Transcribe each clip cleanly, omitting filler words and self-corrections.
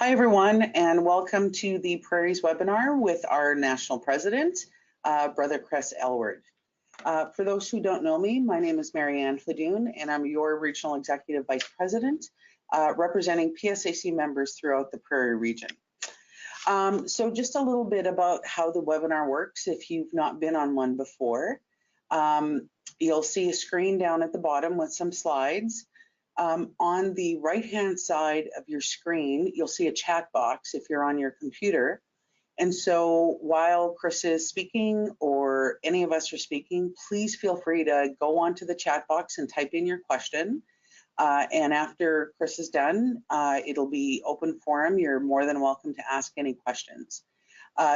Hi, everyone, and welcome to the Prairies webinar with our National President, Brother Chris Aylward. For those who don't know me, my name is Marianne Hladun, and I'm your Regional Executive Vice President, representing PSAC members throughout the Prairie region. So just a little bit about how the webinar works if you've not been on one before. You'll see a screen down at the bottom with some slides. On the right-hand side of your screen, you'll see a chat box if you're on your computer. And so while Chris is speaking or any of us are speaking, please feel free to go onto the chat box and type in your question. And after Chris is done, it'll be open forum. You're more than welcome to ask any questions.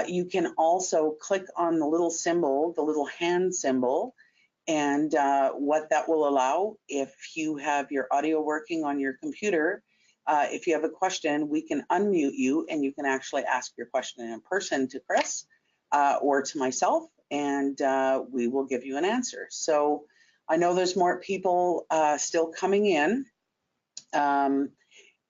You can also click on the little symbol, the little hand symbol, and what that will allow, if you have your audio working on your computer, if you have a question, we can unmute you and you can actually ask your question in person to Chris or to myself, and we will give you an answer. So I know there's more people still coming in.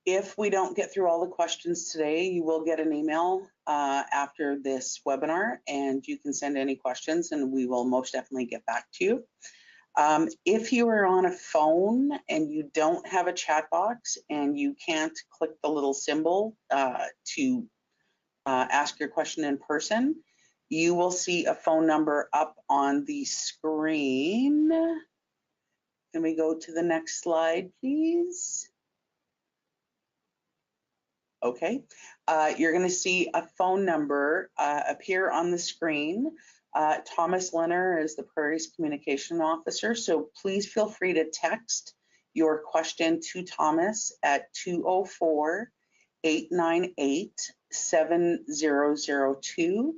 If we don't get through all the questions today, you will get an email after this webinar, and you can send any questions and we will most definitely get back to you. If you are on a phone and you don't have a chat box and you can't click the little symbol to ask your question in person, you will see a phone number up on the screen. Can we go to the next slide, please? Okay, you're going to see a phone number appear on the screen. Thomas Lenner is the Prairies Communication Officer, so please feel free to text your question to Thomas at 204-898-7002.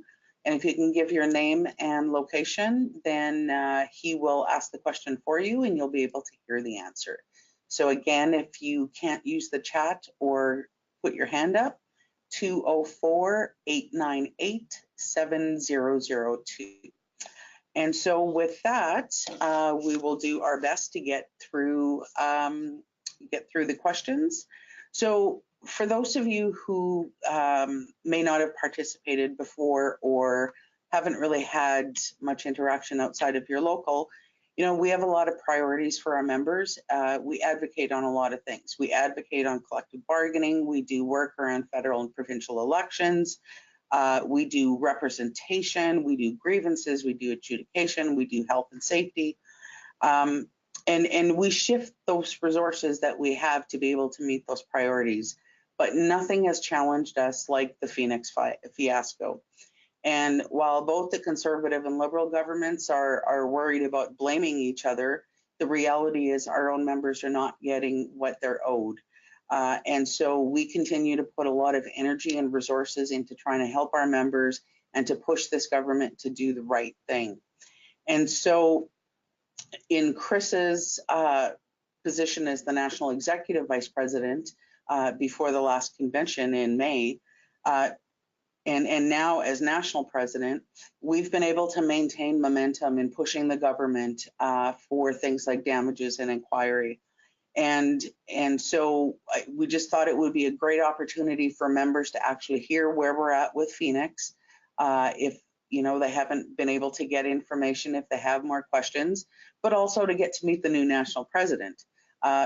And if you can give your name and location, then he will ask the question for you and you'll be able to hear the answer. So again, if you can't use the chat or put your hand up, 204-898-7002. And so with that, we will do our best to get through the questions. So for those of you who may not have participated before or haven't really had much interaction outside of your local, you know, we have a lot of priorities for our members. We advocate on a lot of things. We advocate on collective bargaining. We do work around federal and provincial elections. We do representation. We do grievances. We do adjudication. We do health and safety. And we shift those resources that we have to be able to meet those priorities. But nothing has challenged us like the Phoenix fiasco. And while both the Conservative and Liberal governments are worried about blaming each other, the reality is our own members are not getting what they're owed. And so we continue to put a lot of energy and resources into trying to help our members and to push this government to do the right thing. And so in Chris's position as the National Executive Vice President before the last convention in May, and now as national president, we've been able to maintain momentum in pushing the government for things like damages and inquiry. And so we just thought it would be a great opportunity for members to actually hear where we're at with Phoenix. If you know they haven't been able to get information, if they have more questions, but also to get to meet the new national president.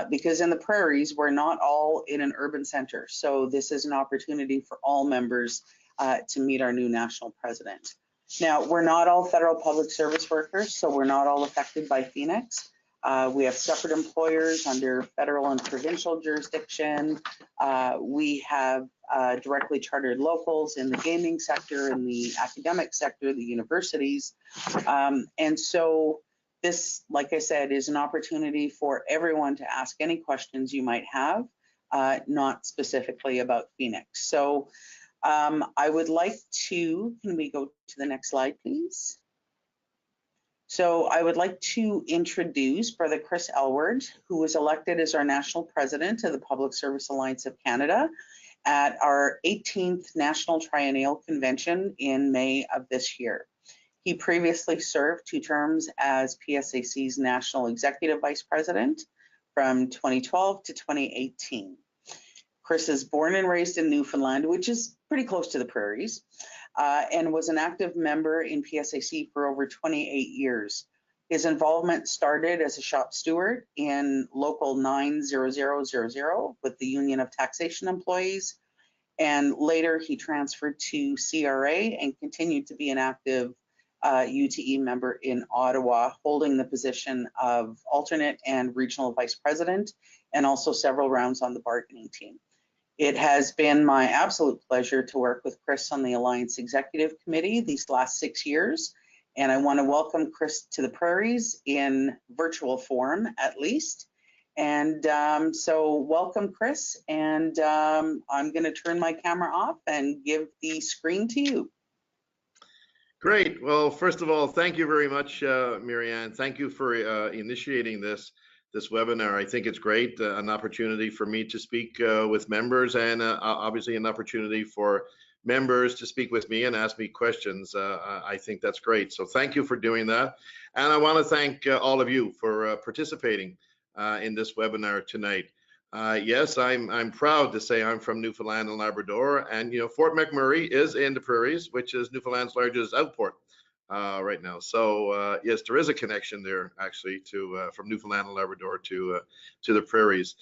Because in the prairies, we're not all in an urban center. So this is an opportunity for all members to meet our new national president. Now, we're not all federal public service workers, so we're not all affected by Phoenix. We have separate employers under federal and provincial jurisdiction. We have directly chartered locals in the gaming sector, in the academic sector, the universities. And so this, like I said, is an opportunity for everyone to ask any questions you might have, not specifically about Phoenix. So I would like to, can we go to the next slide, please? So I would like to introduce Brother Chris Aylward, who was elected as our national president of the Public Service Alliance of Canada at our 18th National Triennial Convention in May of this year. He previously served 2 terms as PSAC's National Executive Vice President from 2012 to 2018. Chris is born and raised in Newfoundland, which is pretty close to the Prairies, and was an active member in PSAC for over 28 years. His involvement started as a shop steward in Local 90000 with the Union of Taxation Employees, and later he transferred to CRA and continued to be an active UTE member in Ottawa, holding the position of alternate and regional vice president, and also several rounds on the bargaining team. It has been my absolute pleasure to work with Chris on the Alliance Executive Committee these last 6 years, and I want to welcome Chris to the Prairies in virtual form at least. And so welcome, Chris, and I'm going to turn my camera off and give the screen to you. Great. Well, first of all, thank you very much, Marianne. Thank you for initiating this webinar. I think it's great, an opportunity for me to speak with members, and obviously an opportunity for members to speak with me and ask me questions. I think that's great. So thank you for doing that. And I want to thank all of you for participating in this webinar tonight. Yes, I'm proud to say I'm from Newfoundland and Labrador, and Fort McMurray is in the Prairies, which is Newfoundland's largest outport right now. So yes, there is a connection there actually to from Newfoundland and Labrador to the Prairies.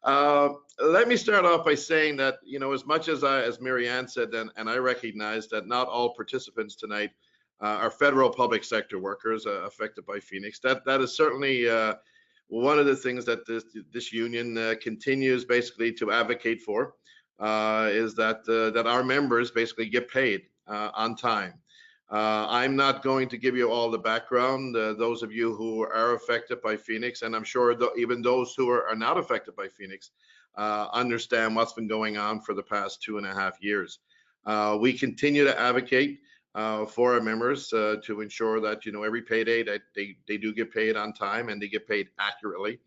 Let me start off by saying that as much as Marianne said, and I recognize that not all participants tonight are federal public sector workers affected by Phoenix. That is certainly one of the things that this union continues basically to advocate for, is that our members basically get paid on time. I'm not going to give you all the background. Those of you who are affected by Phoenix, and I'm sure even those who are not affected by Phoenix, understand what's been going on for the past 2.5 years. We continue to advocate for our members to ensure that every payday that they do get paid on time and they get paid accurately.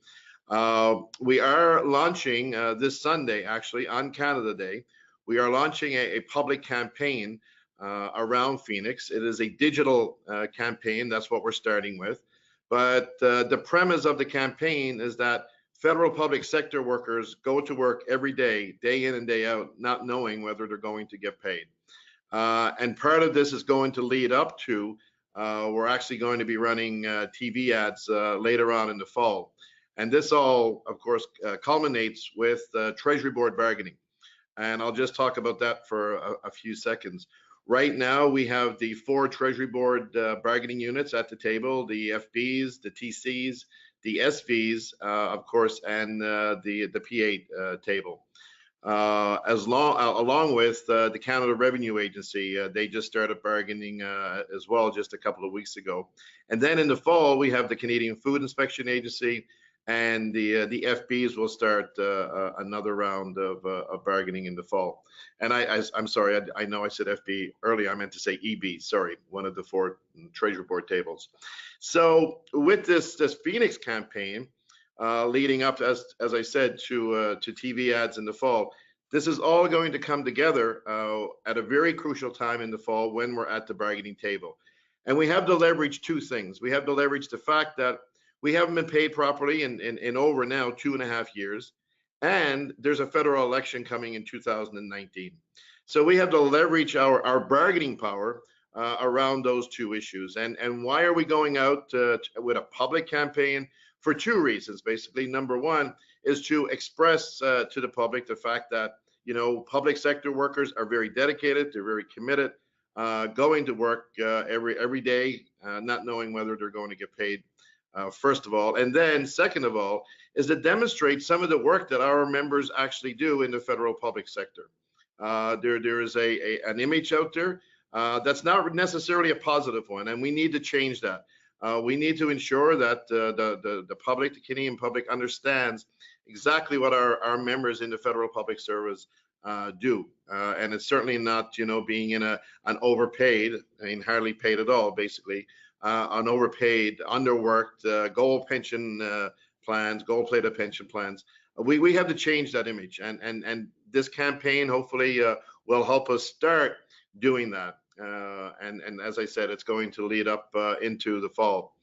We are launching this Sunday, actually on Canada Day, we are launching a public campaign around Phoenix. It is a digital campaign. That's what we're starting with. But the premise of the campaign is that federal public sector workers go to work every day, day in and day out, not knowing whether they're going to get paid. And part of this is going to lead up to, we're actually going to be running TV ads later on in the fall. And this all, of course, culminates with Treasury Board bargaining. And I'll just talk about that for a few seconds. Right now, we have the 4 Treasury Board bargaining units at the table, the FBs, the TCs, the SVs, of course, and the P8 table. Along with the Canada Revenue Agency, they just started bargaining as well just a couple of weeks ago. And then in the fall, we have the Canadian Food Inspection Agency, and the FBs will start another round of bargaining in the fall. And I'm sorry, I know I said FB earlier. I meant to say EB. Sorry, one of the 4 Treasury Board tables. So with this Phoenix campaign, leading up, as I said, to TV ads in the fall, this is all going to come together at a very crucial time in the fall when we're at the bargaining table. And we have to leverage 2 things. We have to leverage the fact that we haven't been paid properly in over now 2.5 years, and there's a federal election coming in 2019. So we have to leverage our bargaining power around those 2 issues. And why are we going out with a public campaign? For 2 reasons, basically. Number one is to express to the public the fact that, public sector workers are very dedicated, they're very committed, going to work every day, not knowing whether they're going to get paid, first of all. And then second of all, is to demonstrate some of the work that our members actually do in the federal public sector. There is an image out there that's not necessarily a positive one, and we need to change that. We need to ensure that the public, the Canadian public, understands exactly what our members in the federal public service do. And it's certainly not, being in an overpaid, hardly paid at all, basically, an overpaid, underworked, gold pension plans, gold-plated pension plans. We have to change that image, and this campaign hopefully will help us start doing that. And as I said, it's going to lead up into the fall.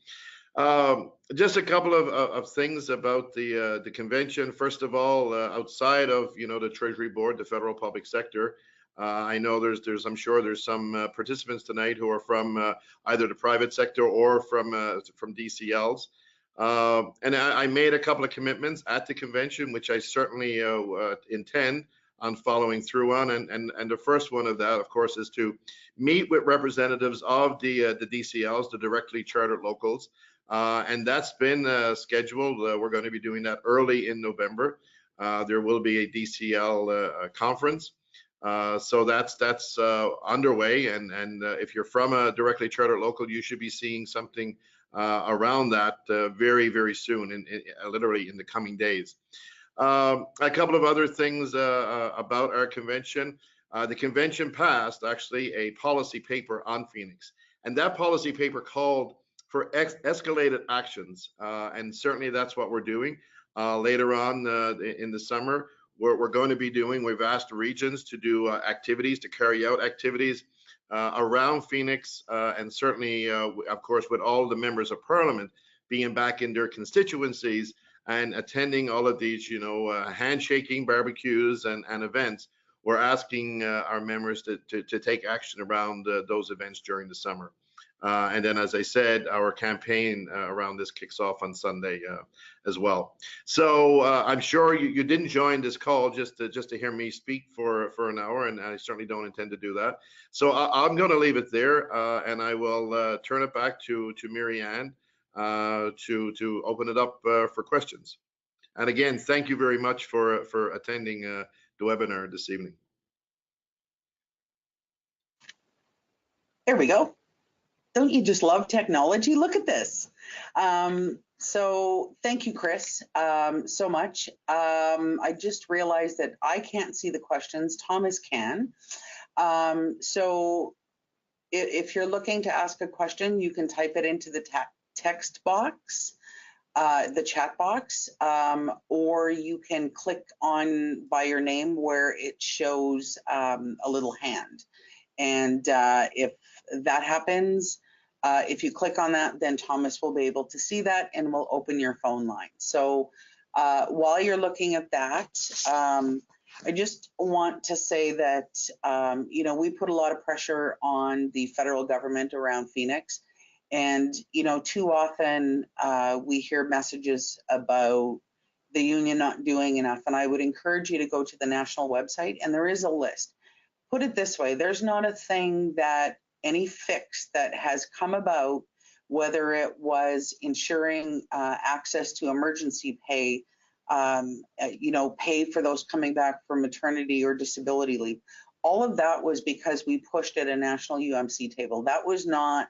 Just a couple of things about the convention. First of all, outside of the Treasury Board, the federal public sector, I know I'm sure there's some participants tonight who are from either the private sector or from DCLs. And I made a couple of commitments at the convention, which I certainly intend on following through on. And the first one of that, of course, is to meet with representatives of the DCLs, the directly chartered locals. And that's been scheduled. We're going to be doing that early in November. There will be a DCL conference. So that's underway. And if you're from a directly chartered local, you should be seeing something around that very, very soon, literally in the coming days. A couple of other things about our convention. The convention passed actually a policy paper on Phoenix. And that policy paper called for escalated actions, and certainly that's what we're doing. Later on in the summer, we're going to be doing, we've asked regions to do activities, to carry out activities around Phoenix, and certainly, of course, with all the members of parliament being back in their constituencies and attending all of these, handshaking barbecues and events. We're asking our members to take action around those events during the summer. And then, as I said, our campaign around this kicks off on Sunday as well. So I'm sure you didn't join this call just to hear me speak for an hour, and I certainly don't intend to do that. So I'm going to leave it there, and I will turn it back to Marianne to open it up for questions. And again, thank you very much for attending the webinar this evening. There we go. Don't you just love technology? Look at this. So thank you, Chris, so much. I just realized that I can't see the questions. Thomas can. So if you're looking to ask a question, you can type it into the text box, the chat box, or you can click on by your name where it shows a little hand. And if that happens, if you click on that, then Thomas will be able to see that and will open your phone line. So while you're looking at that, I just want to say that, we put a lot of pressure on the federal government around Phoenix. And, too often we hear messages about the union not doing enough. And I would encourage you to go to the national website, and there is a list. Put it this way, there's not a thing that any fix that has come about, whether it was ensuring access to emergency pay, pay for those coming back from maternity or disability leave. All of that was because we pushed at a national UMC table. That was not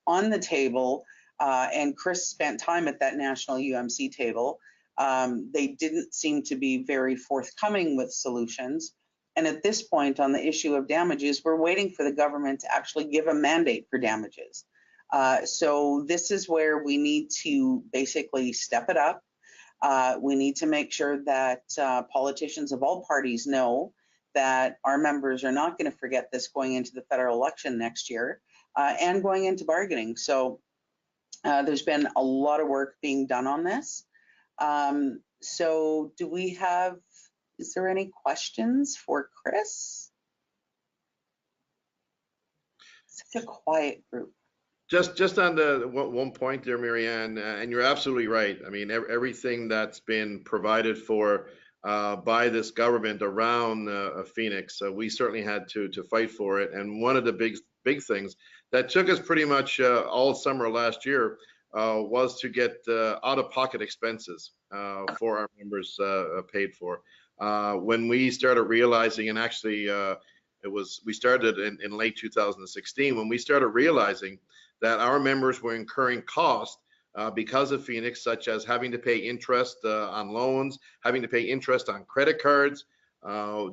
on the table, and Chris spent time at that national UMC table. They didn't seem to be very forthcoming with solutions. And at this point on the issue of damages, we're waiting for the government to actually give a mandate for damages. So this is where we need to basically step it up. We need to make sure that politicians of all parties know that our members are not going to forget this going into the federal election next year and going into bargaining. So there's been a lot of work being done on this. So is there any questions for Chris? Such a quiet group. Just on the one point there, Marianne, and you're absolutely right. I mean, everything that's been provided for by this government around Phoenix, we certainly had to fight for it. And one of the big things that took us pretty much all summer last year was to get out-of-pocket expenses for our members paid for. When we started realizing, and actually we started in late 2016, when we started realizing that our members were incurring costs because of Phoenix, such as having to pay interest on loans, having to pay interest on credit cards.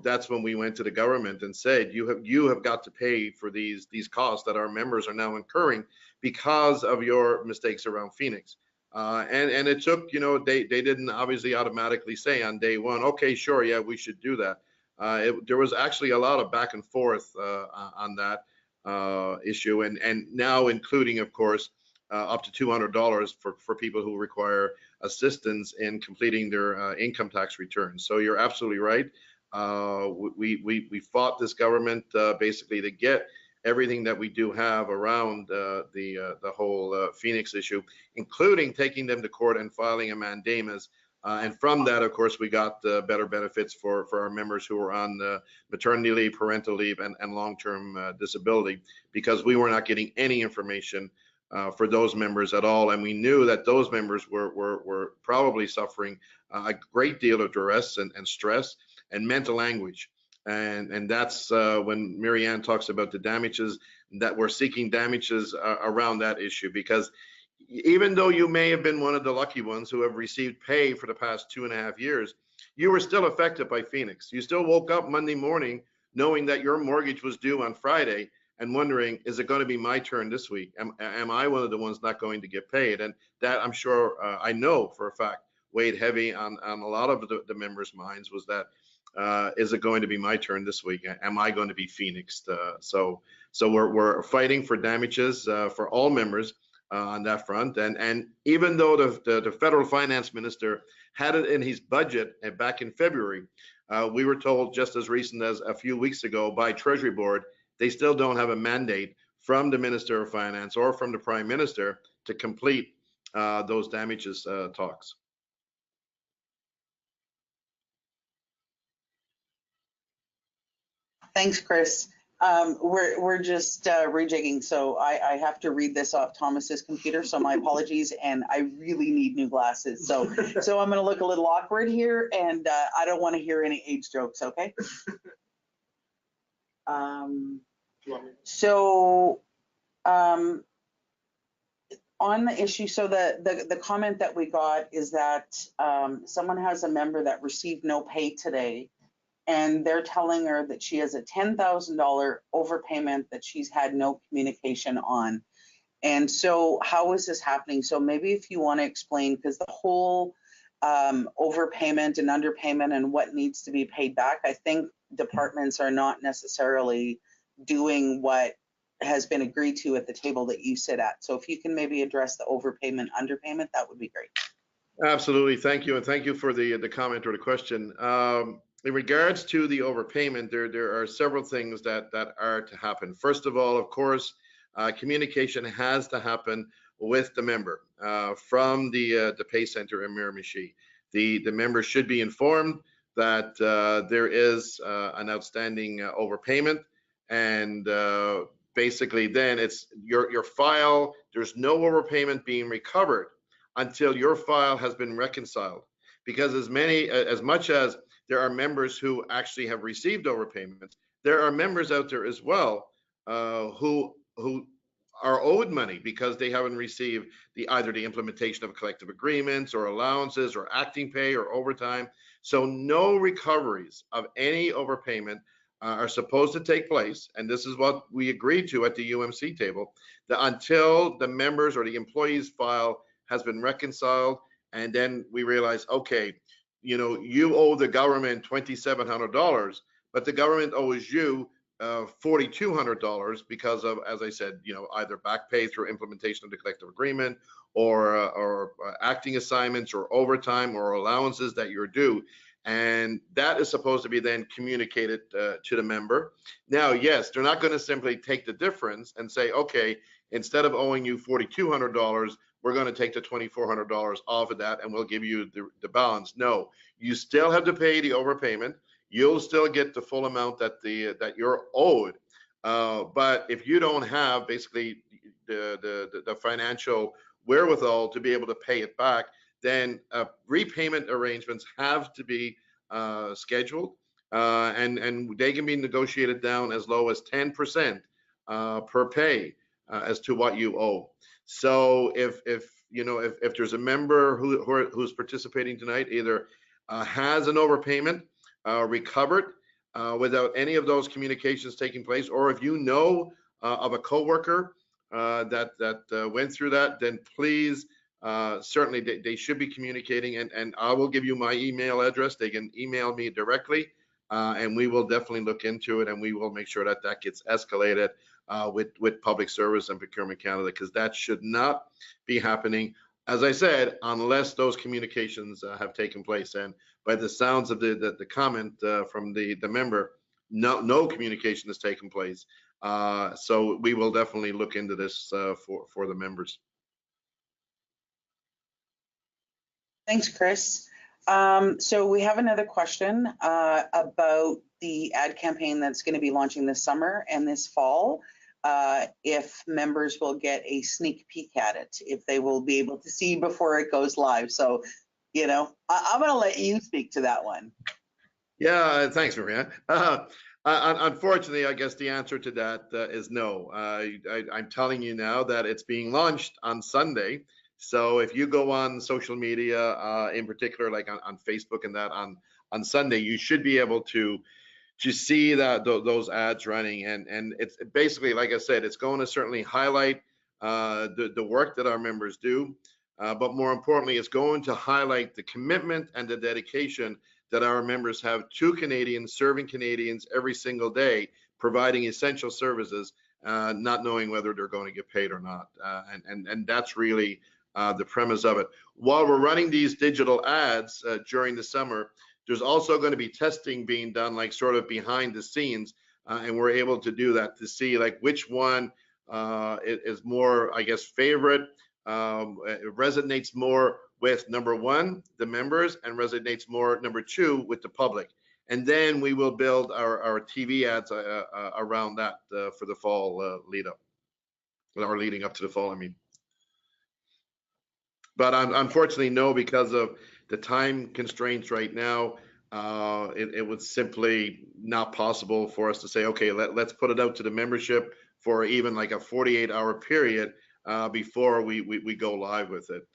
That's when we went to the government and said, you have got to pay for these costs that our members are now incurring because of your mistakes around Phoenix. And it took, they didn't obviously automatically say on day one, okay, sure, yeah, we should do that. There was actually a lot of back and forth on that issue, and now including, of course, up to $200 for people who require assistance in completing their income tax returns. So you're absolutely right. We fought this government basically to get everything that we do have around the whole Phoenix issue, including taking them to court and filing a mandamus. And from that, of course, we got better benefits for our members who are on maternity leave, parental leave, and long-term disability, because we were not getting any information for those members at all. And we knew that those members were probably suffering a great deal of duress and stress and mental anguish. And that's when Marianne talks about the damages, that we're seeking damages around that issue, because even though you may have been one of the lucky ones who have received pay for the past 2.5 years, you were still affected by Phoenix. You still woke up Monday morning knowing that your mortgage was due on Friday and wondering, is it going to be my turn this week? Am I one of the ones not going to get paid? And that, I'm sure, I know for a fact, weighed heavy on a lot of the members' minds, was that, is it going to be my turn this week? Am I going to be Phoenixed? So we're fighting for damages for all members on that front. And even though the federal finance minister had it in his budget back in February, we were told just as recent as a few weeks ago by Treasury Board, they still don't have a mandate from the Minister of Finance or from the Prime Minister to complete those damages talks. Thanks, Chris. We're just rejigging, so I have to read this off Thomas's computer, so my apologies, and I really need new glasses. So I'm going to look a little awkward here, and I don't want to hear any age jokes, okay? On the issue, so the comment that we got is that someone has a member that received no pay today, and they're telling her that she has a $10,000 overpayment that she's had no communication on. And so how is this happening? So maybe if you want to explain, because the whole overpayment and underpayment and what needs to be paid back, I think departments are not necessarily doing what has been agreed to at the table that you sit at. So if you can maybe address the overpayment, underpayment, that would be great. Absolutely, thank you, and thank you for the comment or the question. In regards to the overpayment, there are several things that are to happen. First of all, of course, communication has to happen with the member from the pay center in Miramichi. The member should be informed that there is an outstanding overpayment, and basically then it's your file, there's no overpayment being recovered until your file has been reconciled. Because as much as there are members who actually have received overpayments, there are members out there as well who are owed money because they haven't received either the implementation of collective agreements or allowances or acting pay or overtime. So no recoveries of any overpayment are supposed to take place, and this is what we agreed to at the UMC table, that until the members or the employee's file has been reconciled, and then we realize, okay, you owe the government $2,700, but the government owes you $4,200 because of, as I said, either back pay through implementation of the collective agreement or acting assignments or overtime or allowances that you're due. And that is supposed to be then communicated to the member. Now, yes, they're not going to simply take the difference and say, okay, instead of owing you $4,200, we're going to take the $2,400 off of that and we'll give you the balance. No, you still have to pay the overpayment. You'll still get the full amount that you're owed. But if you don't have basically the financial wherewithal to be able to pay it back, then repayment arrangements have to be scheduled, and they can be negotiated down as low as 10% per pay as to what you owe. So if there's a member who's participating tonight, either has an overpayment recovered without any of those communications taking place, or if you know of a coworker that went through that, then please, certainly they should be communicating, and I will give you my email address. They can email me directly, and we will definitely look into it, and we will make sure that gets escalated with Public Service and Procurement Canada, because that should not be happening, as I said, unless those communications have taken place. And by the sounds of the comment from the member, no communication has taken place. So we will definitely look into this for the members. Thanks, Chris. So we have another question about the ad campaign that's going to be launching this summer and this fall. If members will get a sneak peek at it, if they will be able to see before it goes live. So, you know, I'm going to let you speak to that one. Yeah, thanks, Marianne. Unfortunately, I guess the answer to that is no. I'm telling you now that it's being launched on Sunday. So if you go on social media, in particular, like on Facebook and that on Sunday, you should be able to see that those ads running. And it's basically, like I said, it's going to certainly highlight the work that our members do. But more importantly, it's going to highlight the commitment and the dedication that our members have to Canadians, serving Canadians every single day, providing essential services, not knowing whether they're going to get paid or not. And that's really the premise of it. While we're running these digital ads during the summer, there's also going to be testing being done, like sort of behind the scenes, and we're able to do that to see like which one is more, I guess, favorite. It resonates more with number one, the members, and resonates more, number two, with the public. And then we will build our TV ads around that for the fall leading up to the fall, I mean. But unfortunately, no, because of the time constraints right now, it was simply not possible for us to say, okay, let's put it out to the membership for even like a 48-hour period before we go live with it.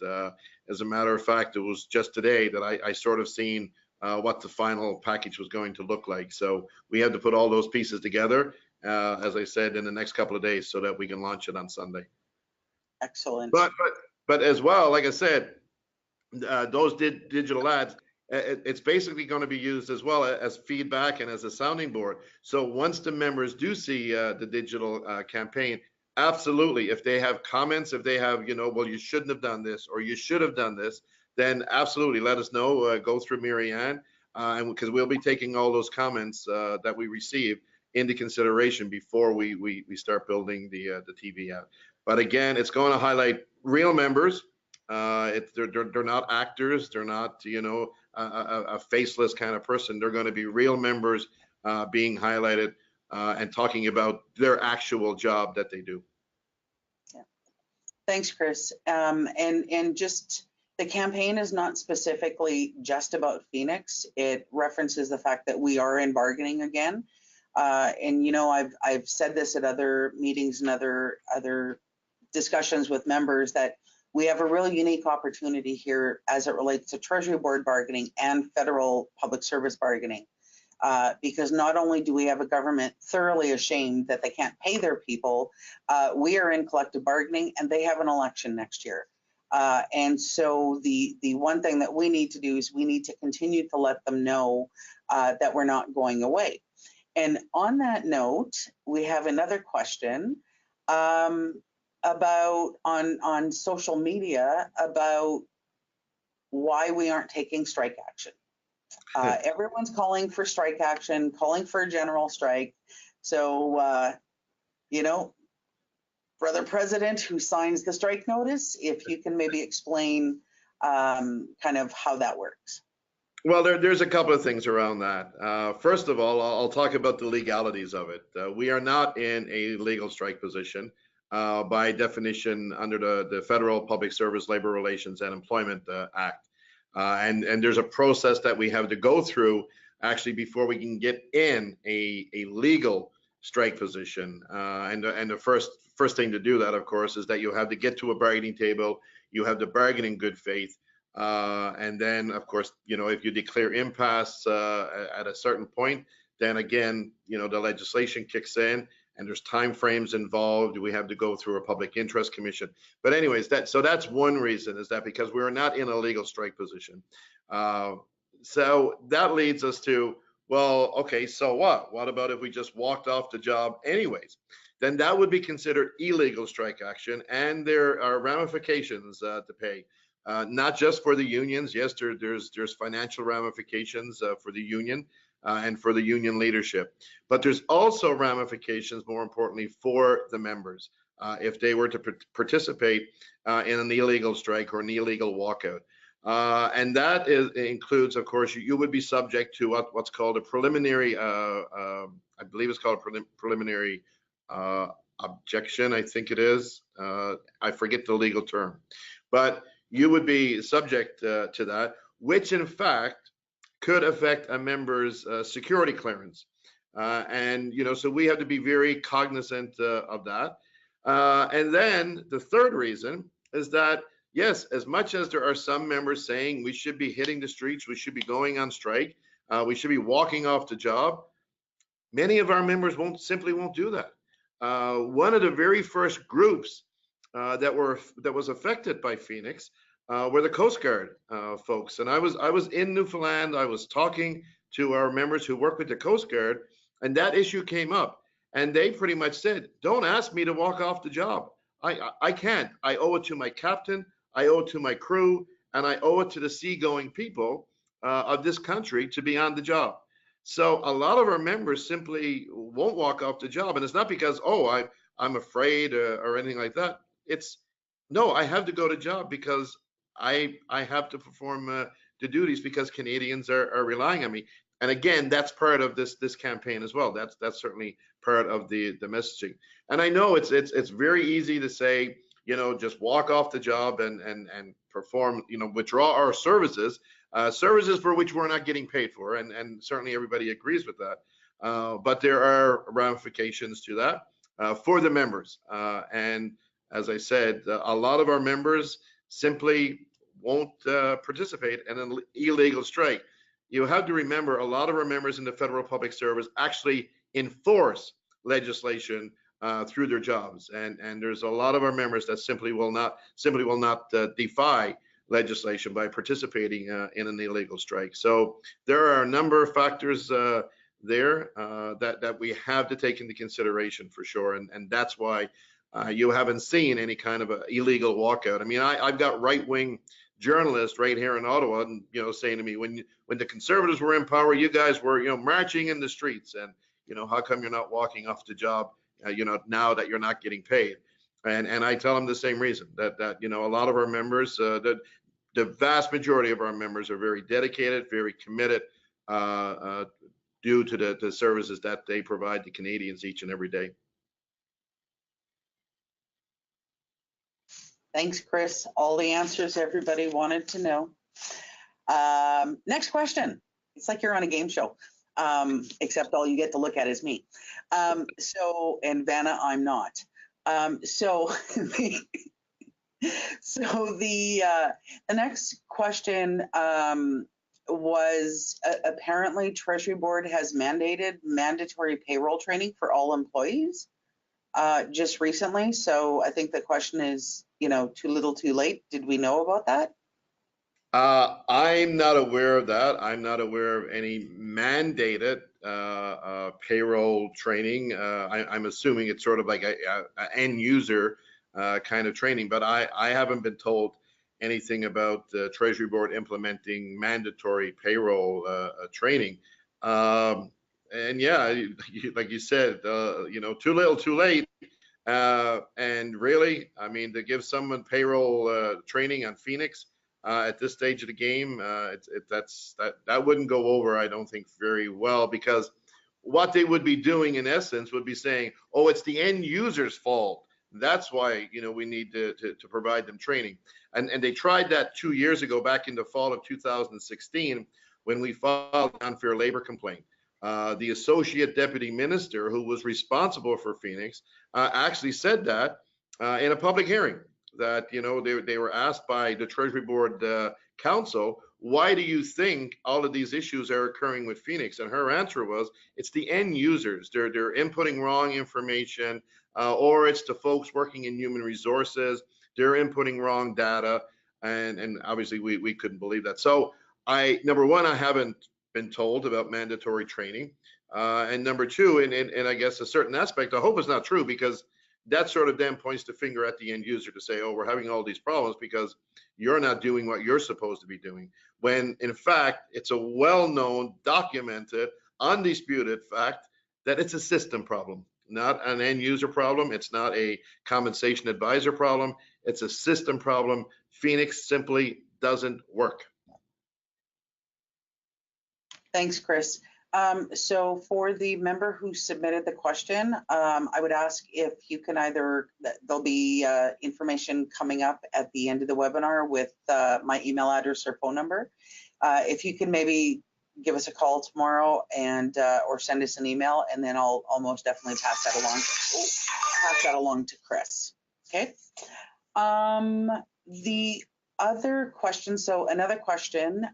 As a matter of fact, it was just today that I sort of seen what the final package was going to look like. So we had to put all those pieces together, as I said, in the next couple of days so that we can launch it on Sunday. Excellent. But as well, like I said, those digital ads, it's basically going to be used as well as feedback and as a sounding board. So once the members do see the digital campaign, absolutely, if they have comments, if they have, you know, well, you shouldn't have done this or you should have done this, then absolutely let us know. Go through Marianne, and because we'll be taking all those comments that we receive into consideration before we start building the TV ad. But again, it's going to highlight real members. They're not actors. They're not, you know, a faceless kind of person. They're going to be real members being highlighted and talking about their actual job that they do. Yeah. Thanks, Chris. And just the campaign is not specifically just about Phoenix. It references the fact that we are in bargaining again. And you know, I've said this at other meetings and other discussions with members that we have a really unique opportunity here as it relates to Treasury Board bargaining and federal public service bargaining, because not only do we have a government thoroughly ashamed that they can't pay their people, we are in collective bargaining and they have an election next year. And so the one thing that we need to do is we need to continue to let them know that we're not going away. And on that note, we have another question about on social media about why we aren't taking strike action. Everyone's calling for strike action, calling for a general strike. So, you know, Brother President, who signs the strike notice, if you can maybe explain kind of how that works. Well, there's a couple of things around that. First of all, I'll talk about the legalities of it. We are not in a legal strike position. By definition under the Federal Public Service Labor Relations and Employment Act. And there's a process that we have to go through actually before we can get in a legal strike position. And the first thing to do that, of course, is that you have to get to a bargaining table, you have to bargain in good faith. And then, of course, you know, if you declare impasse at a certain point, then again, you know, the legislation kicks in. And there's time frames involved. We have to go through a public interest commission. But anyways, that's one reason, is that because we're not in a legal strike position. So that leads us to, well, okay, so what? What about if we just walked off the job anyways? then that would be considered illegal strike action, and there are ramifications to pay. Not just for the unions. Yes, there's financial ramifications for the union and for the union leadership, but there's also ramifications, more importantly, for the members if they were to participate in an illegal strike or an illegal walkout. And that includes, of course, you would be subject to what's called a preliminary, I believe it's called a preliminary objection, I think it is. I forget the legal term, but you would be subject to that, which in fact could affect a member's security clearance. And, so we have to be very cognizant of that. And then the third reason is that, yes, as much as there are some members saying we should be hitting the streets, we should be going on strike, we should be walking off the job, many of our members simply won't do that. One of the very first groups that was affected by Phoenix were the Coast Guard folks, and I was in Newfoundland. I was talking to our members who work with the Coast Guard, and that issue came up, and they pretty much said, "Don't ask me to walk off the job. I can't. I owe it to my captain, I owe it to my crew, and I owe it to the seagoing people of this country to be on the job." So a lot of our members simply won't walk off the job, and it's not because, oh, I'm afraid or anything like that. It's no, I have to go to job because I have to perform the duties because Canadians are relying on me. And again, that's part of this campaign as well. That's certainly part of the messaging. And I know it's very easy to say, just walk off the job and perform, withdraw our services. Services for which we're not getting paid for, and certainly everybody agrees with that. But there are ramifications to that for the members. And as I said, a lot of our members simply won't participate in an illegal strike. You have to remember, a lot of our members in the federal public service actually enforce legislation through their jobs, and there's a lot of our members that simply will not defy legislation by participating in an illegal strike. So there are a number of factors there that we have to take into consideration for sure, and that's why you haven't seen any kind of a illegal walkout. I mean, I've got right-wing journalists right here in Ottawa, and saying to me, when the Conservatives were in power, you guys were marching in the streets, and how come you're not walking off the job now that you're not getting paid? And I tell them the same reason, that a lot of our members, the vast majority of our members are very dedicated, very committed due to the services that they provide to Canadians each and every day. Thanks, Chris. All the answers everybody wanted to know. Next question. It's like you're on a game show, except all you get to look at is me. And Vanna, I'm not. So the next question was apparently Treasury Board has mandated mandatory payroll training for all employees just recently. So I think the question is, too little, too late. Did we know about that? I'm not aware of that. I'm not aware of any mandated payroll training. I'm assuming it's sort of like a end user kind of training, but I haven't been told anything about the Treasury Board implementing mandatory payroll training. And yeah, like you said, too little, too late. And really, I mean, to give someone payroll training on Phoenix at this stage of the game, that wouldn't go over, I don't think, very well, because what they would be doing in essence would be saying, oh, it's the end user's fault. That's why we need to provide them training. And they tried that 2 years ago, back in the fall of 2016, when we filed an unfair labor complaint. The associate deputy minister who was responsible for Phoenix actually said that in a public hearing, that they were asked by the Treasury Board counsel, why do you think all of these issues are occurring with Phoenix? And her answer was, it's the end users. They're inputting wrong information, or it's the folks working in human resources. They're inputting wrong data, and obviously we couldn't believe that. So number one, I haven't been told about mandatory training. And number two, and I guess a certain aspect, I hope it's not true, because that sort of then points the finger at the end user to say, oh, we're having all these problems because you're not doing what you're supposed to be doing. When in fact, it's a well-known, documented, undisputed fact that it's a system problem, not an end user problem. It's not a compensation advisor problem. It's a system problem. Phoenix simply doesn't work. Thanks, Chris. So for the member who submitted the question, I would ask if you can there'll be information coming up at the end of the webinar with my email address or phone number. If you can maybe give us a call tomorrow and or send us an email, and then I'll most definitely pass that along to Chris. Okay. The other question, so another question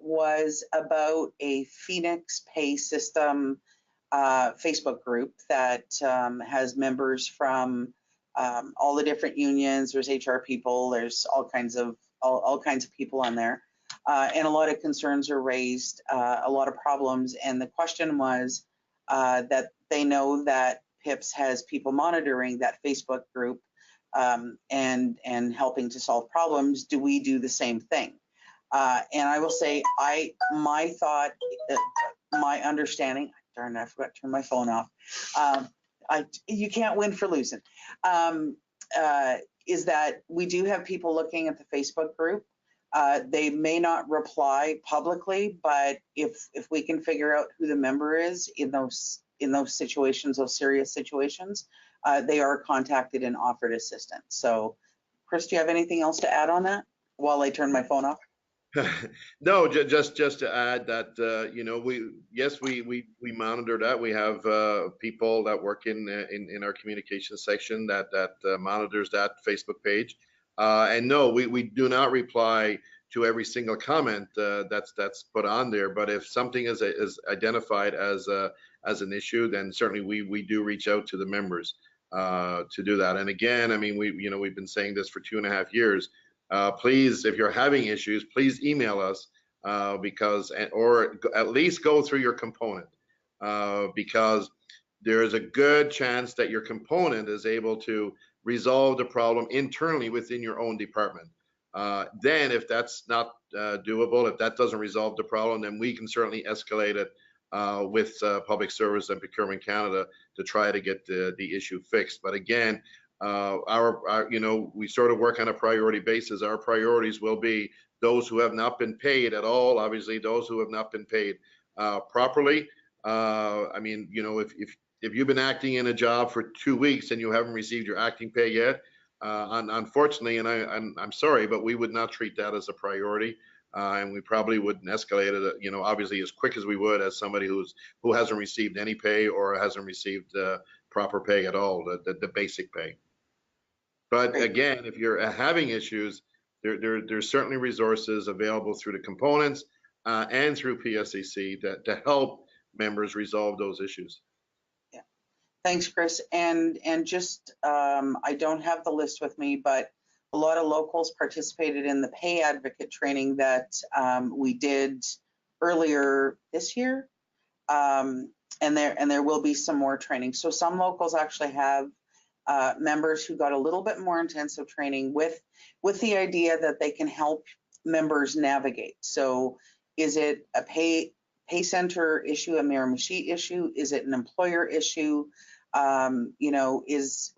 was about a Phoenix Pay System Facebook group that has members from all the different unions. There's HR people, there's all kinds of people on there, and a lot of concerns are raised, a lot of problems. And the question was that they know that PIPS has people monitoring that Facebook group and helping to solve problems. Do we do the same thing? And I will say, my thought, my understanding, darn, I forgot to turn my phone off. You can't win for losing. Is that we do have people looking at the Facebook group. They may not reply publicly, but if we can figure out who the member is in those situations, those serious situations, they are contacted and offered assistance. So, Chris, do you have anything else to add on that while I turn my phone off? No, just to add that you know, we monitor that. We have people that work in our communication section that monitors that Facebook page. And no, we do not reply to every single comment that's put on there. But if something is identified as an issue, then certainly we do reach out to the members to do that. And again, I mean, we've been saying this for 2.5 years. Please, if you're having issues, please email us or at least go through your component, because there is a good chance that your component is able to resolve the problem internally within your own department. Then if that's not doable, if that doesn't resolve the problem, then we can certainly escalate it with Public Service and Procurement Canada to try to get the issue fixed. But again, our we sort of work on a priority basis. Our priorities will be those who have not been paid at all, obviously those who have not been paid properly. I mean, if you've been acting in a job for 2 weeks and you haven't received your acting pay yet, unfortunately, and I'm sorry, but we would not treat that as a priority. And we probably wouldn't escalate it, obviously as quick as we would as somebody who hasn't received any pay or hasn't received proper pay at all, the basic pay. But again, if you're having issues, there's certainly resources available through the components and through PSAC to help members resolve those issues. Yeah, thanks, Chris. And just I don't have the list with me, but a lot of locals participated in the pay advocate training that we did earlier this year, and there will be some more training. So some locals actually have members who got a little bit more intensive training with the idea that they can help members navigate. So is it a pay center issue, a Miramichi issue? Is it an employer issue?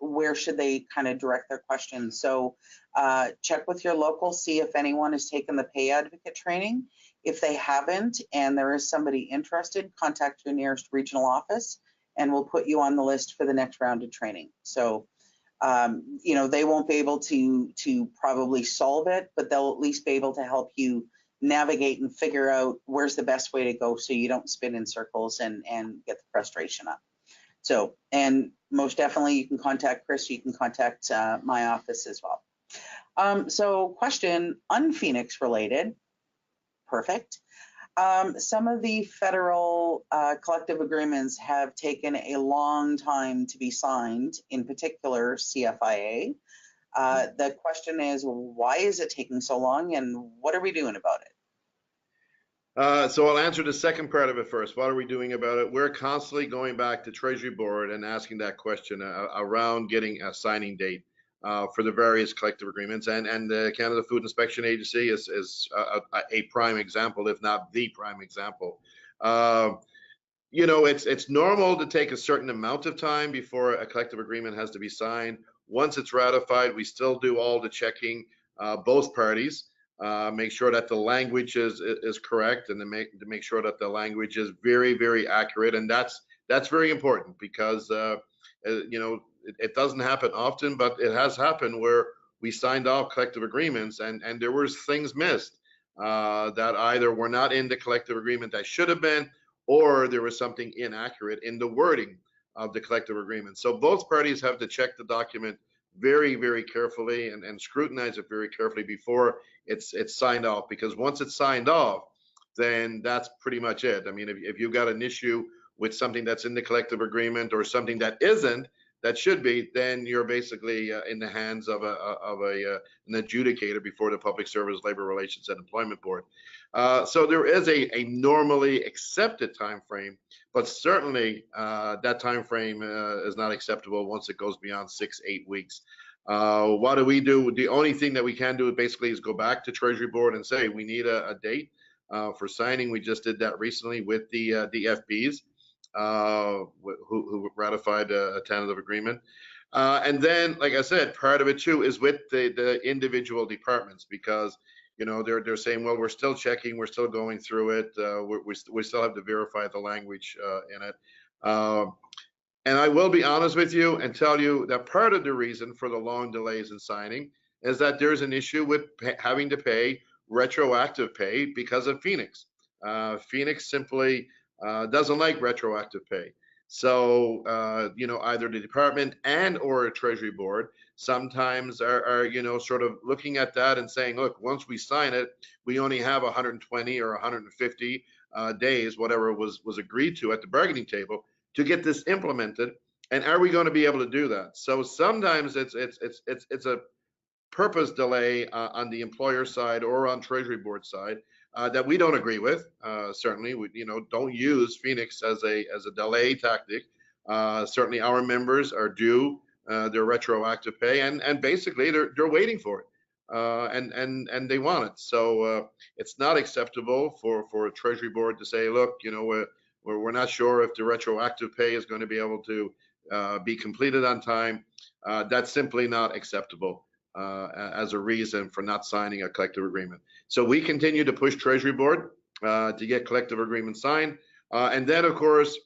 Where should they kind of direct their questions? So check with your local, see if anyone has taken the pay advocate training. If they haven't and there is somebody interested, contact your nearest regional office and we'll put you on the list for the next round of training. So, they won't be able to probably solve it, but they'll at least be able to help you navigate and figure out where's the best way to go so you don't spin in circles and get the frustration up. So, and most definitely you can contact Chris, you can contact my office as well. So question, un-Phoenix related, perfect. Some of the federal collective agreements have taken a long time to be signed, in particular CFIA. The question is, why is it taking so long and what are we doing about it? So I'll answer the second part of it first. What are we doing about it? We're constantly going back to Treasury Board and asking that question around getting a signing date for the various collective agreements. And the Canada Food Inspection Agency is a prime example, if not the prime example. You know, it's normal to take a certain amount of time before a collective agreement has to be signed. Once it's ratified, we still do all the checking, both parties. Make sure that the language is correct, and to make sure that the language is very, very accurate. And that's very important because you know, it doesn't happen often, but it has happened where we signed off collective agreements and there was things missed that either were not in the collective agreement that should have been, or there was something inaccurate in the wording of the collective agreement. So both parties have to check the document very, very carefully and scrutinize it very carefully before it's signed off, because once it's signed off, then that's pretty much it. I mean, if you've got an issue with something that's in the collective agreement or something that isn't, that should be, then you're basically in the hands of an adjudicator before the Public Service, Labor Relations, and Employment Board. So there is a normally accepted time frame, but certainly that time frame is not acceptable once it goes beyond 6-8 weeks. What do we do? The only thing that we can do basically is go back to Treasury Board and say we need a date for signing. We just did that recently with the FBs. Who ratified a tentative agreement. And then, like I said, part of it too is with the individual departments, because you know they're saying, well, we're still checking, we're still going through it, we still have to verify the language in it. And I will be honest with you and tell you that part of the reason for the long delays in signing is that there's an issue with having to pay retroactive pay because of Phoenix. Phoenix simply doesn't like retroactive pay. So, you know, either the department and or a Treasury Board sometimes are, you know, sort of looking at that and saying, look, once we sign it, we only have 120 or 150 days, whatever was agreed to at the bargaining table, to get this implemented. And are we going to be able to do that? So sometimes it's a purpose delay on the employer side or on Treasury Board side that we don't agree with. Certainly, we, you know, don't use Phoenix as a delay tactic. Certainly, our members are due their retroactive pay, and basically they're waiting for it, and they want it. So it's not acceptable for a Treasury Board to say, look, you know, we're not sure if the retroactive pay is going to be able to be completed on time. That's simply not acceptable as a reason for not signing a collective agreement. So we continue to push Treasury Board to get collective agreements signed. And then, of course,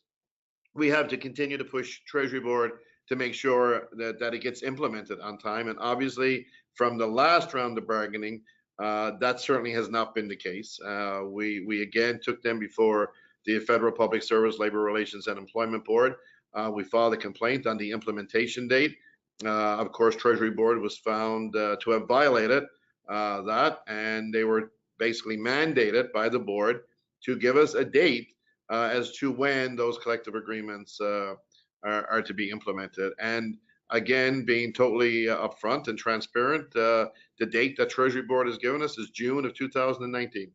we have to continue to push Treasury Board to make sure that it gets implemented on time. And obviously, from the last round of bargaining, that certainly has not been the case. We again took them before the Federal Public Service, Labor Relations, and Employment Board. We filed a complaint on the implementation date. Of course, Treasury Board was found to have violated that, and they were basically mandated by the board to give us a date as to when those collective agreements are to be implemented. And again, being totally upfront and transparent, the date that Treasury Board has given us is June of 2019.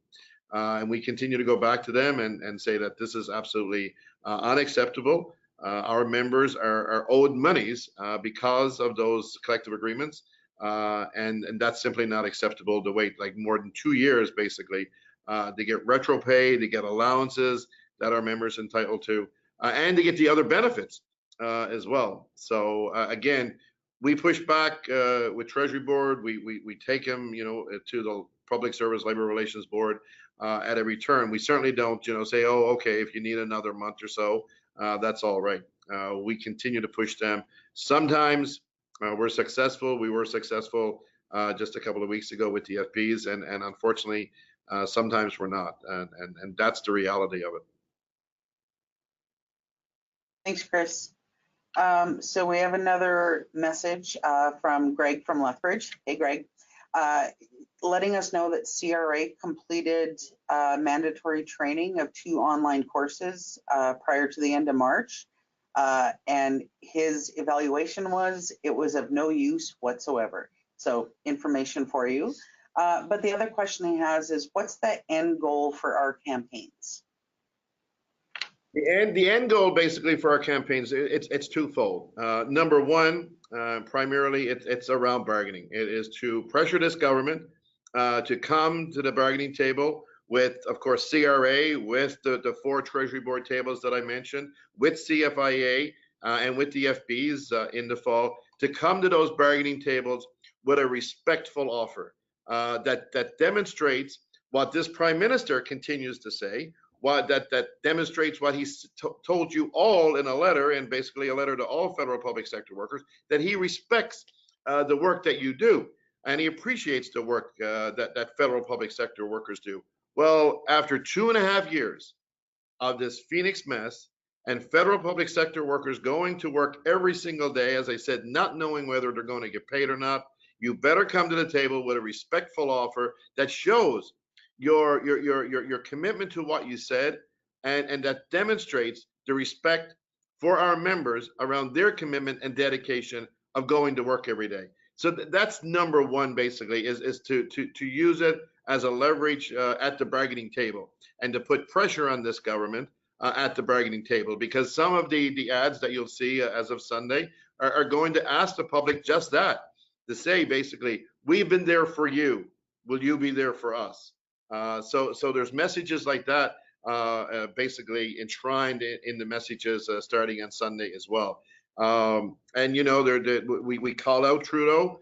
And we continue to go back to them and say that this is absolutely unacceptable. Our members are owed monies because of those collective agreements, and that's simply not acceptable to wait like more than 2 years basically to get retro pay, to get allowances that our members are entitled to, and to get the other benefits as well. So again, we push back with Treasury Board. We take them, you know, to the Public Service Labor Relations Board at every turn. We certainly don't, you know, say, oh, okay, if you need another month or so, that's all right. We continue to push them. Sometimes we're successful. We were successful just a couple of weeks ago with the FPs, and unfortunately, sometimes we're not, and that's the reality of it. Thanks, Chris. So we have another message from Greg from Lethbridge. Hey, Greg. Letting us know that CRA completed mandatory training of 2 online courses prior to the end of March. And his evaluation was, it was of no use whatsoever. So information for you. But the other question he has is, what's the end goal for our campaigns? The end goal basically for our campaigns, it's twofold. Number one, primarily it's around bargaining. It is to pressure this government to come to the bargaining table with, of course, CRA, with the 4 Treasury Board tables that I mentioned, with CFIA and with the FBs in the fall, to come to those bargaining tables with a respectful offer that demonstrates what this Prime Minister continues to say, that demonstrates what he's told you all in a letter, and basically a letter to all federal public sector workers, that he respects the work that you do, and he appreciates the work that federal public sector workers do. Well, after 2.5 years of this Phoenix mess, and federal public sector workers going to work every single day, as I said, not knowing whether they're going to get paid or not, you better come to the table with a respectful offer that shows your commitment to what you said, and that demonstrates the respect for our members around their commitment and dedication of going to work every day. So that's number one, basically, is to use it as a leverage at the bargaining table, and to put pressure on this government at the bargaining table, because some of the ads that you'll see as of Sunday are going to ask the public just that, to say basically, we've been there for you, will you be there for us? So there's messages like that basically enshrined in the messages starting on Sunday as well. And you know, we call out Trudeau.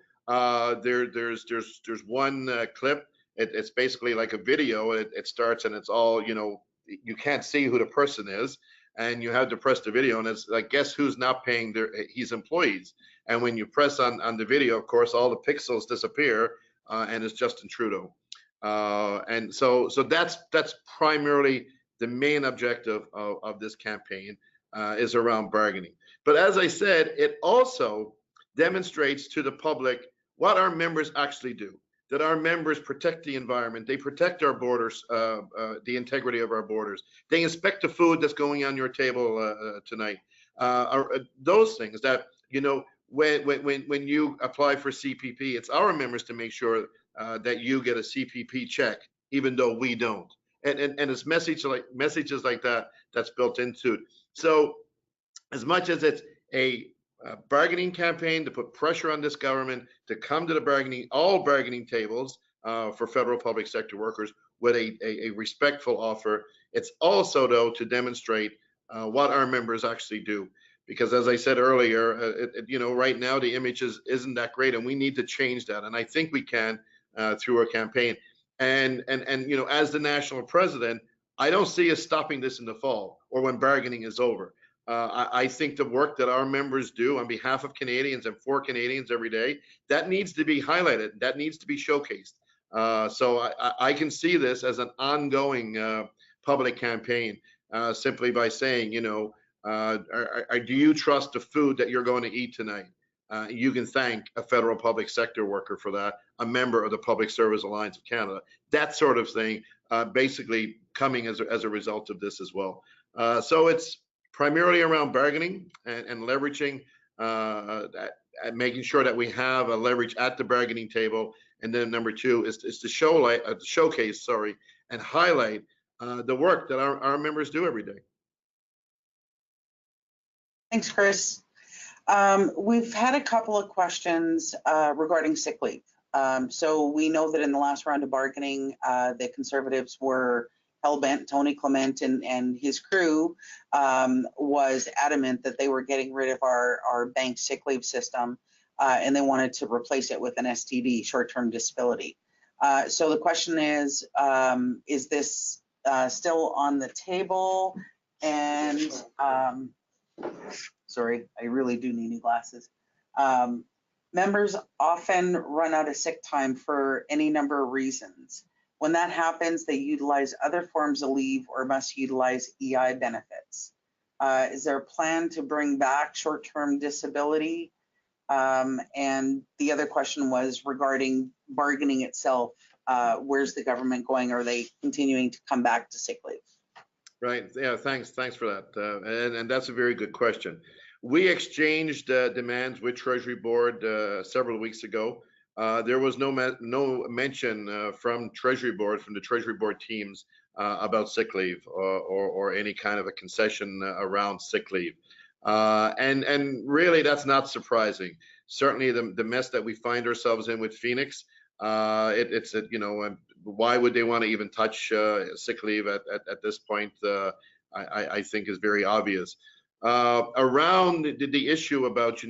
There's one clip. It's basically like a video. It starts and it's all, you know, you can't see who the person is, and you have to press the video, and it's like, guess who's not paying his employees? And when you press on the video, of course, all the pixels disappear, and it's Justin Trudeau. And so that's primarily the main objective of this campaign, is around bargaining. But as I said, it also demonstrates to the public what our members actually do, that our members protect the environment, they protect our borders, the integrity of our borders, they inspect the food that's going on your table tonight. Those things that, you know, when you apply for CPP, it's our members to make sure that you get a CPP check, even though we don't. And it's messages like that that's built into it. So as much as it's a bargaining campaign to put pressure on this government to come to the all bargaining tables for federal public sector workers with a respectful offer, it's also, though, to demonstrate what our members actually do. Because as I said earlier, you know, right now the image isn't that great, and we need to change that. And I think we can through our campaign. And you know, as the national president, I don't see us stopping this in the fall or when bargaining is over. I think the work that our members do on behalf of Canadians and for Canadians every day, that needs to be highlighted. That needs to be showcased. So I can see this as an ongoing public campaign, simply by saying, you know, do you trust the food that you're going to eat tonight? You can thank a federal public sector worker for that, a member of the Public Service Alliance of Canada, that sort of thing, basically coming as a result of this as well. So it's primarily around bargaining and leveraging, making sure that we have a leverage at the bargaining table. And then number two is to showcase, and highlight the work that our members do every day. Thanks, Chris. We've had a couple of questions regarding sick leave. So we know that in the last round of bargaining, the Conservatives were hell-bent. Tony Clement and his crew was adamant that they were getting rid of our bank sick leave system, and they wanted to replace it with an STD, short-term disability. So the question is this still on the table? And sorry, I really do need new glasses. Members often run out of sick time for any number of reasons. When that happens, they utilize other forms of leave or must utilize EI benefits. Is there a plan to bring back short-term disability? And the other question was regarding bargaining itself. Where's the government going? Are they continuing to come back to sick leave? Right. Yeah. Thanks for that. And that's a very good question. We exchanged demands with Treasury Board several weeks ago there was no mention from the Treasury Board teams about sick leave or any kind of a concession around sick leave. And really, that's not surprising. Certainly, the mess that we find ourselves in with Phoenix, why would they want to even touch sick leave at this point? I think is very obvious. Around the issue about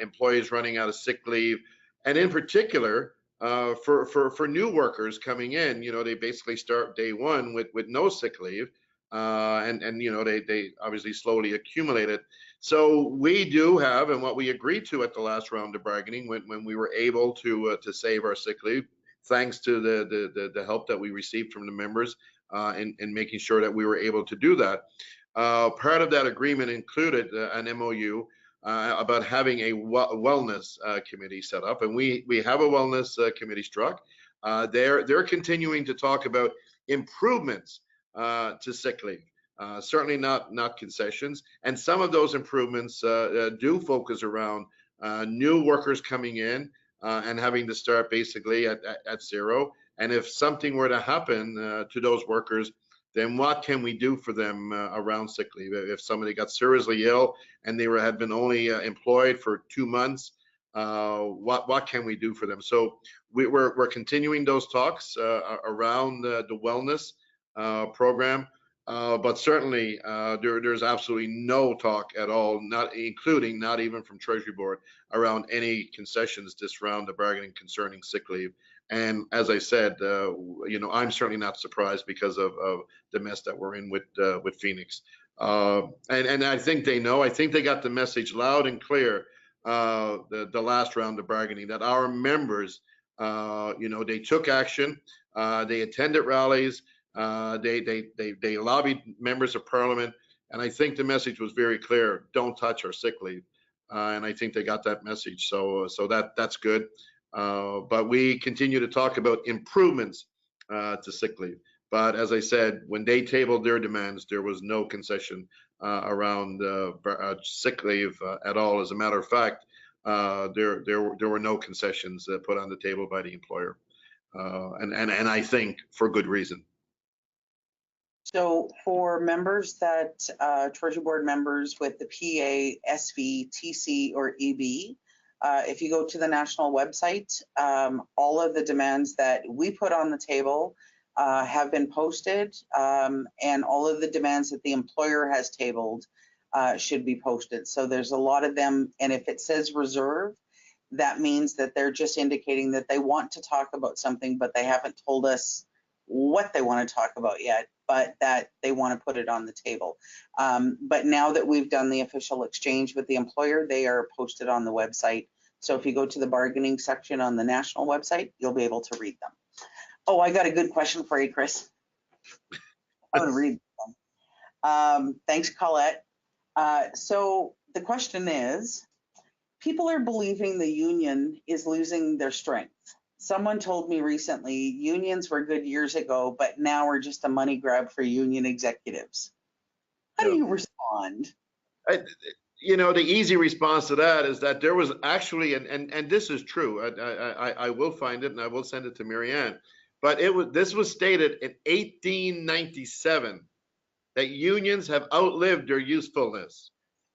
employees running out of sick leave, and in particular for new workers coming in, they basically start day one with no sick leave, and they obviously slowly accumulate it. So we do have, and what we agreed to at the last round of bargaining, when we were able to save our sick leave, thanks to the help that we received from the members in making sure that we were able to do that. Part of that agreement included an MOU about having a wellness committee set up, and we have a wellness committee struck. They're continuing to talk about improvements to sick leave, certainly not concessions, and some of those improvements do focus around new workers coming in and having to start basically at zero. And if something were to happen to those workers, then what can we do for them around sick leave? If somebody got seriously ill and they had been only employed for 2 months, what can we do for them? So we're continuing those talks around the wellness program, but certainly there's absolutely no talk at all, not even from Treasury Board, around any concessions this round of bargaining concerning sick leave. And as I said, I'm certainly not surprised because of the mess that we're in with Phoenix. And I think they know. I think they got the message loud and clear the last round of bargaining, that our members, they took action. They attended rallies. They lobbied members of Parliament, and I think the message was very clear: don't touch our sick leave. And I think they got that message. So that's good. But we continue to talk about improvements to sick leave. But as I said, when they tabled their demands, there was no concession around sick leave at all. As a matter of fact, there were no concessions put on the table by the employer, and I think for good reason. So for members that Treasury Board members with the PA, SV, TC, or EB, if you go to the national website, all of the demands that we put on the table have been posted, and all of the demands that the employer has tabled should be posted. So there's a lot of them, and if it says reserve, that means that they're just indicating that they want to talk about something, but they haven't told us what they want to talk about yet, but that they want to put it on the table. But now that we've done the official exchange with the employer, they are posted on the website. So if you go to the bargaining section on the national website, you'll be able to read them. Oh, I got a good question for you, Chris. I'm going to read them. Thanks, Colette. So the question is, people are believing the union is losing their strength. Someone told me recently unions were good years ago, but now are just a money grab for union executives. How do you respond? The easy response to that is that there was actually, and this is true, I will find it and I will send it to Marianne, but this was stated in 1897 that unions have outlived their usefulness.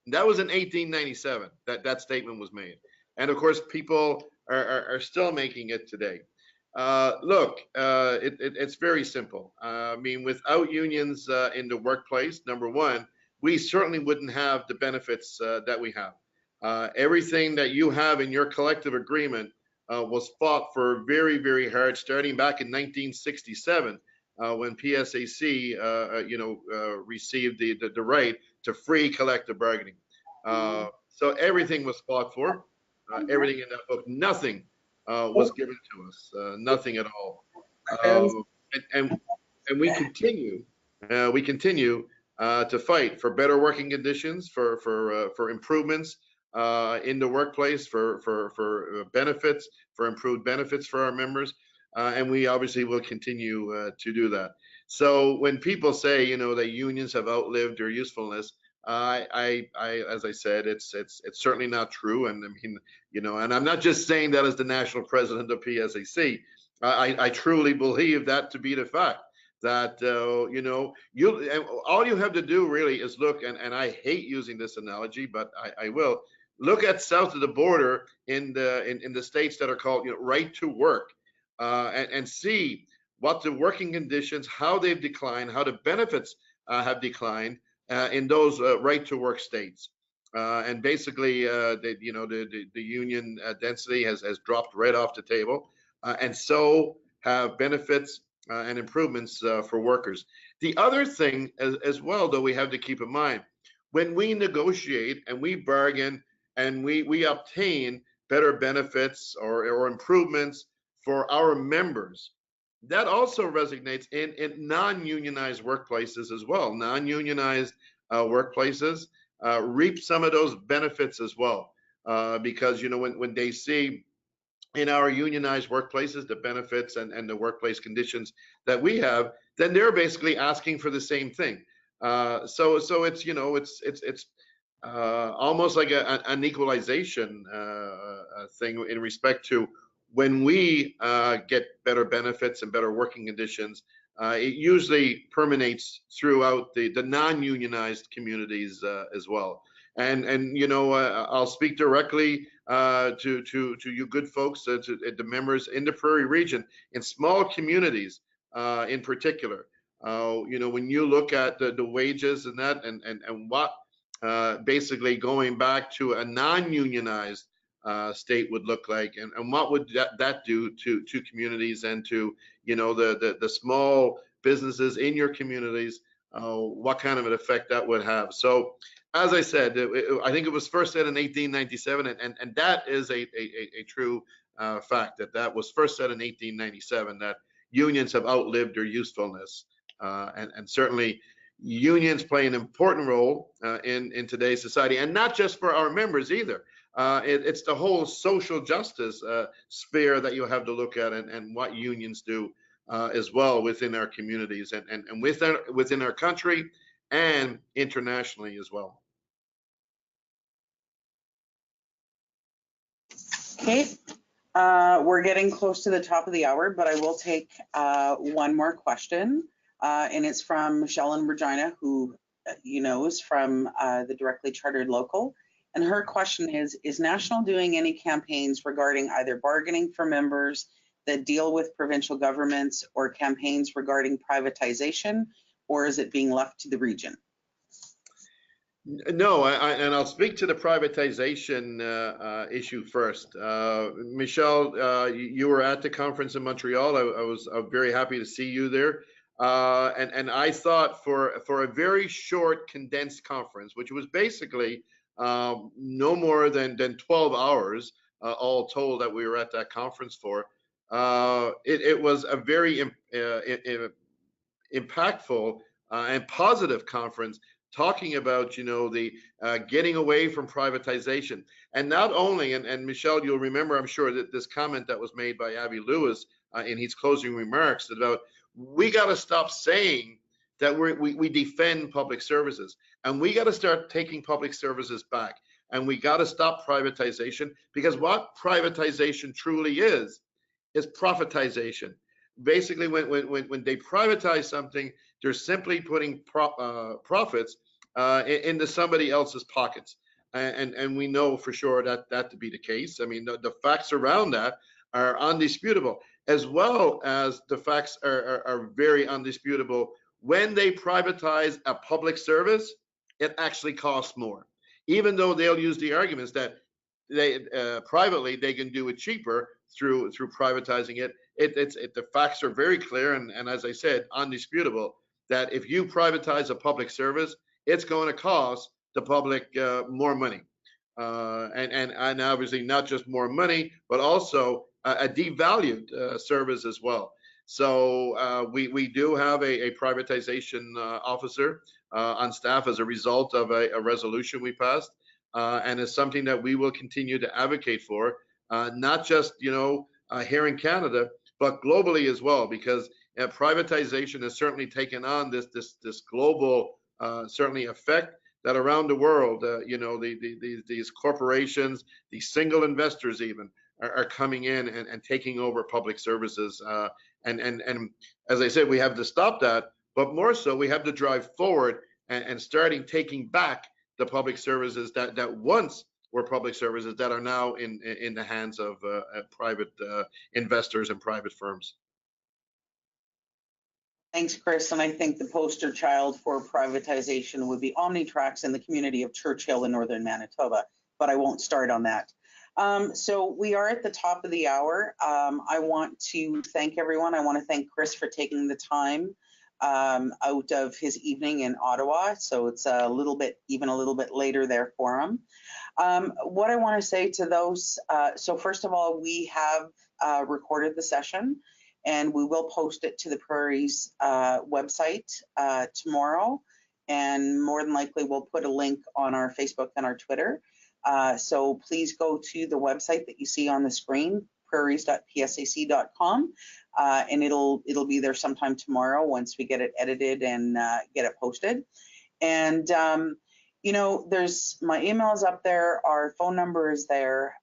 And that was in 1897 that statement was made. And of course, people are still making it today. Look, it's very simple. I mean, without unions in the workplace, number one, we certainly wouldn't have the benefits that we have. Everything that you have in your collective agreement was fought for very, very hard, starting back in 1967, when PSAC, received the right to free collective bargaining. So everything was fought for. Everything in that book, nothing was given to us, nothing at all. And we continue to fight for better working conditions, for improvements in the workplace, for benefits, for improved benefits for our members, and we obviously will continue to do that. So when people say, that unions have outlived their usefulness, As I said, it's certainly not true. And I mean, and I'm not just saying that as the national president of PSAC. I truly believe that to be the fact that all you have to do really is look, and I hate using this analogy, but I will look at south of the border in the states that are called right to work, and see what the working conditions, how they've declined, how the benefits have declined in those right to work states. And basically, the union density has dropped right off the table, and so have benefits and improvements for workers. The other thing as well, though, we have to keep in mind, when we negotiate and we bargain and we obtain better benefits or improvements for our members, that also resonates in non-unionized workplaces as well. Non-unionized workplaces reap some of those benefits as well, because when they see in our unionized workplaces the benefits and the workplace conditions that we have, then they're basically asking for the same thing. So it's almost like an equalization thing in respect to when we get better benefits and better working conditions. It usually permeates throughout the non-unionized communities as well. And I'll speak directly to you good folks, to the members in the Prairie region, in small communities in particular. When you look at the wages and that, and what basically going back to a non-unionized state would look like, and what would that do to communities and to the small businesses in your communities, what kind of an effect that would have. So as I said, I think it was first said in 1897, and that is a true fact, that was first said in 1897, that unions have outlived their usefulness, and certainly unions play an important role in today's society, and not just for our members either. It's the whole social justice sphere that you have to look at, and what unions do as well within our communities and within our country and internationally as well. Okay, we're getting close to the top of the hour, but I will take one more question, and it's from Michelle in Regina, who is from the directly chartered local. And her question is National doing any campaigns regarding either bargaining for members that deal with provincial governments or campaigns regarding privatization, or is it being left to the region? No, and I'll speak to the privatization issue first. Michelle, you were at the conference in Montreal. I was very happy to see you there. And I thought for a very short, condensed conference, which was basically no more than 12 hours, all told, that we were at that conference for, it was a very impactful and positive conference, talking about the getting away from privatization. And not only, and Michelle, you'll remember, I'm sure, that this comment that was made by Avi Lewis in his closing remarks about, we got to stop saying that we defend public services, and we got to start taking public services back, and we got to stop privatization, because what privatization truly is profitization. Basically, when they privatize something, they're simply putting profits into somebody else's pockets, and we know for sure that to be the case. I mean, the facts around that are undisputable, as well as the facts are very undisputable. When they privatize a public service, it actually costs more, even though they'll use the arguments that they privately they can do it cheaper through privatizing it. The facts are very clear, and as I said, undisputable, that if you privatize a public service, it's going to cost the public more money, and obviously not just more money, but also a devalued service as well. So we do have a privatization officer on staff as a result of a resolution we passed, and it's something that we will continue to advocate for, not just here in Canada, but globally as well, because privatization has certainly taken on this global certainly effect that around the world, you know, these corporations, these single investors even are coming in and taking over public services. And as I said, we have to stop that, but more so, we have to drive forward and starting taking back the public services that once were public services that are now in the hands of private investors and private firms. Thanks, Chris. And I think the poster child for privatization would be Omnitrax in the community of Churchill in northern Manitoba, but I won't start on that. So we are at the top of the hour. I want to thank everyone. I want to thank Chris for taking the time out of his evening in Ottawa. So it's even a little bit later there for him. What I want to say to those, so first of all, we have recorded the session, and we will post it to the Prairies website tomorrow. And more than likely, we'll put a link on our Facebook and our Twitter. So please go to the website that you see on the screen, prairies.psac.com, and it'll be there sometime tomorrow once we get it edited and get it posted. And you know, there's my email is up there, our phone number is there.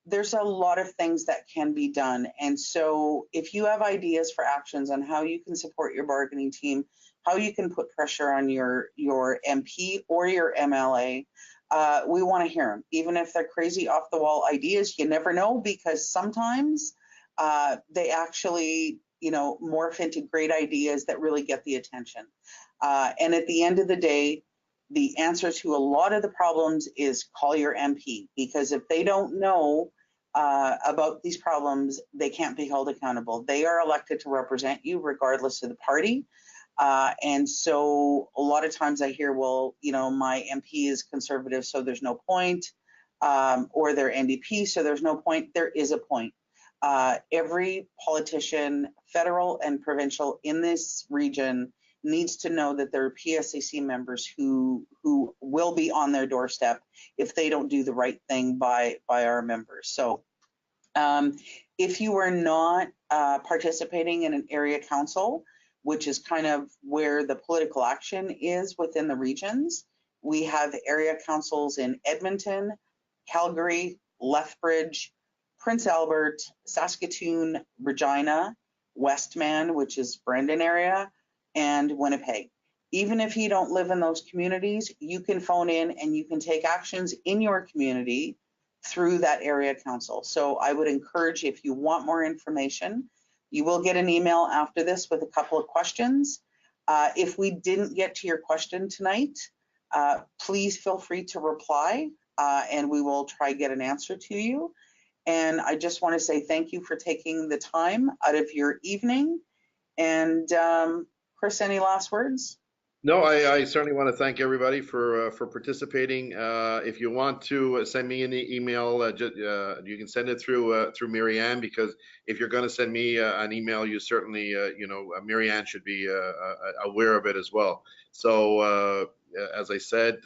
There's a lot of things that can be done. And so if you have ideas for actions on how you can support your bargaining team, how you can put pressure on your MP or your MLA, we want to hear them. Even if they're crazy off the wall ideas, you never know, because sometimes they actually, you know, morph into great ideas that really get the attention. And at the end of the day, the answer to a lot of the problems is call your MP, because if they don't know about these problems, they can't be held accountable. They are elected to represent you regardless of the party. And so a lot of times I hear, well, you know, my MP is conservative, so there's no point, or they're NDP, so there's no point. There is a point. Every politician, federal and provincial in this region, needs to know that there are PSAC members who will be on their doorstep if they don't do the right thing by our members. So if you are not participating in an area council, which is kind of where the political action is within the regions, we have area councils in Edmonton, Calgary, Lethbridge, Prince Albert, Saskatoon, Regina, Westman, which is Brandon area, and Winnipeg. Even if you don't live in those communities, you can phone in and you can take actions in your community through that area council. So I would encourage, if you want more information, you will get an email after this with a couple of questions. If we didn't get to your question tonight, please feel free to reply and we will try to get an answer to you. And I just want to say thank you for taking the time out of your evening. And Chris, any last words? No, I certainly want to thank everybody for participating. If you want to send me an email, you can send it through Marianne, because if you're going to send me an email, you certainly, you know, Marianne should be aware of it as well. So as I said,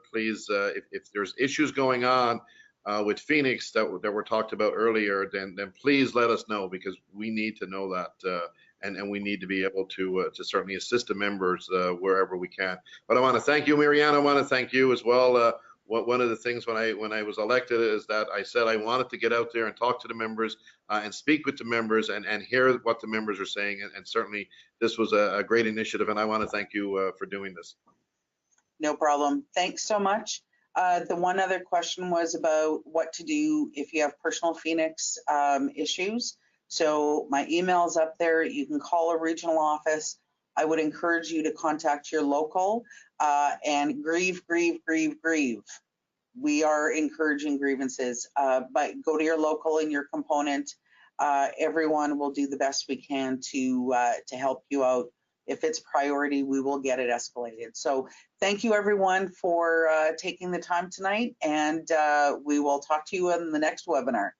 please, if there's issues going on with Phoenix that were talked about earlier, then please let us know, because we need to know that. And we need to be able to certainly assist the members wherever we can. But I want to thank you, Marianne. I want to thank you as well. One of the things when I was elected is that I said I wanted to get out there and talk to the members and speak with the members and hear what the members are saying. And certainly this was a great initiative, and I want to thank you for doing this. No problem. Thanks so much. The one other question was about what to do if you have personal Phoenix issues. So my email is up there. You can call a regional office. I would encourage you to contact your local and grieve. We are encouraging grievances, but go to your local and your component. Everyone will do the best we can to help you out. If it's priority, we will get it escalated. So thank you everyone for taking the time tonight, and we will talk to you in the next webinar.